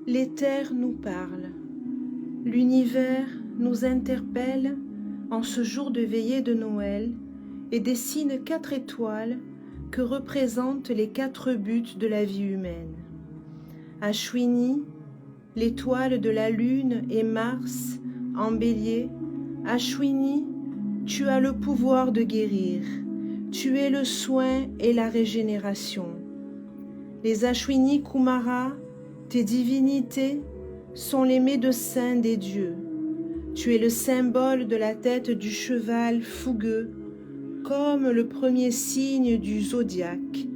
l'éther nous parle. L'univers nous interpelle en ce jour de veillée de Noël et dessine 4 étoiles que représentent les 4 buts de la vie humaine. Ashwini, l'étoile de la lune, et Mars, en bélier. Ashwini, tu as le pouvoir de guérir. Tu es le soin et la régénération. Les Ashwini Kumara, tes divinités, sont les médecins des dieux. Tu es le symbole de la tête du cheval fougueux, comme le premier signe du zodiaque.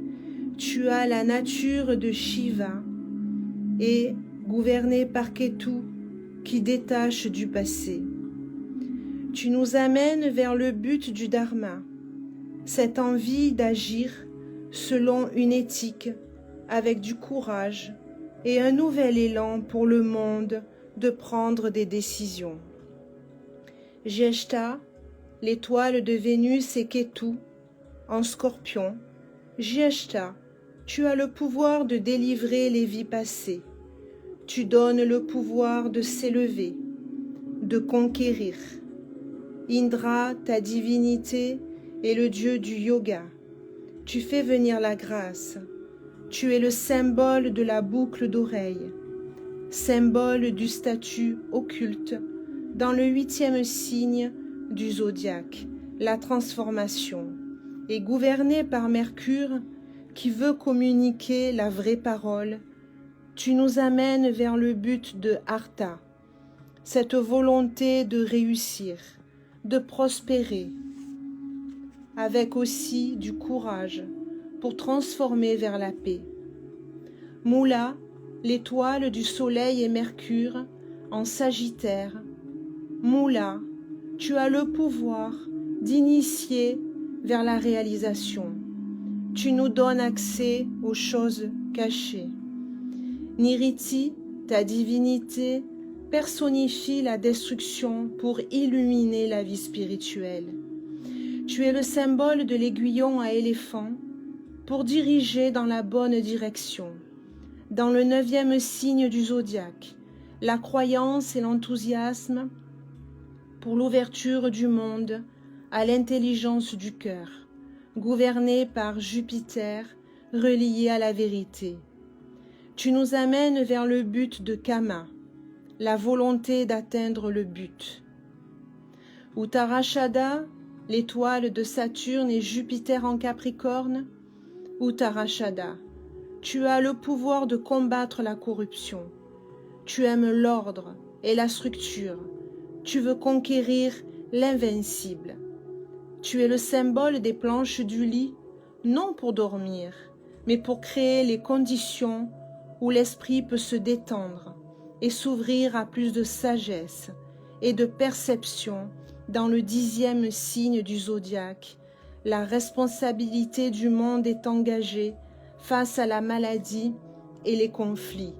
Tu as la nature de Shiva et gouverné par Ketu qui détache du passé. Tu nous amènes vers le but du Dharma, cette envie d'agir selon une éthique avec du courage et un nouvel élan pour le monde de prendre des décisions. Jyeshta, l'étoile de Vénus, et Ketu, en Scorpion. Jyeshta, tu as le pouvoir de délivrer les vies passées. Tu donnes le pouvoir de s'élever, de conquérir. Indra, ta divinité, est le dieu du yoga. Tu fais venir la grâce. Tu es le symbole de la boucle d'oreille, symbole du statut occulte dans le 8e signe du zodiaque, la transformation, et gouverné par Mercure qui veut communiquer la vraie parole. Tu nous amènes vers le but de Artha, cette volonté de réussir, de prospérer, avec aussi du courage pour transformer vers la paix. Moula, l'étoile du soleil et Mercure, en Sagittaire. Moula, tu as le pouvoir d'initier vers la réalisation. Tu nous donnes accès aux choses cachées. Niriti, ta divinité, personnifie la destruction pour illuminer la vie spirituelle. Tu es le symbole de l'aiguillon à éléphant pour diriger dans la bonne direction. Dans le 9e signe du zodiaque, la croyance et l'enthousiasme pour l'ouverture du monde à l'intelligence du cœur, gouverné par Jupiter, relié à la vérité. Tu nous amènes vers le but de Kama, la volonté d'atteindre le but. Uttarashada, l'étoile de Saturne et Jupiter en Capricorne. Uttarashada, tu as le pouvoir de combattre la corruption. Tu aimes l'ordre et la structure. Tu veux conquérir l'invincible. Tu es le symbole des planches du lit, non pour dormir, mais pour créer les conditions où l'esprit peut se détendre et s'ouvrir à plus de sagesse et de perception dans le 10e signe du zodiaque. La responsabilité du monde est engagée face à la maladie et les conflits,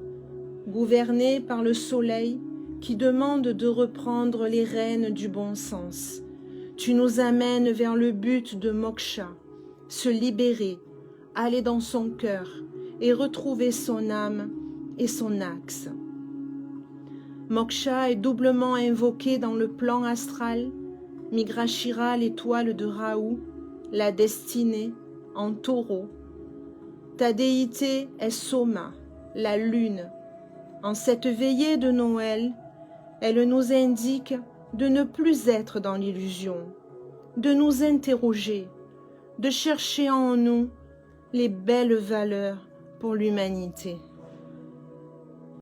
gouverné par le soleil qui demande de reprendre les rênes du bon sens. Tu nous amènes vers le but de moksha, se libérer, aller dans son cœur et retrouver son âme et son axe. Moksha est doublement invoqué dans le plan astral, Migrashira, l'étoile de Rahu, la destinée, en taureau. Ta déité est Soma, la lune. En cette veillée de Noël, elle nous indique de ne plus être dans l'illusion, de nous interroger, de chercher en nous les belles valeurs pour l'humanité.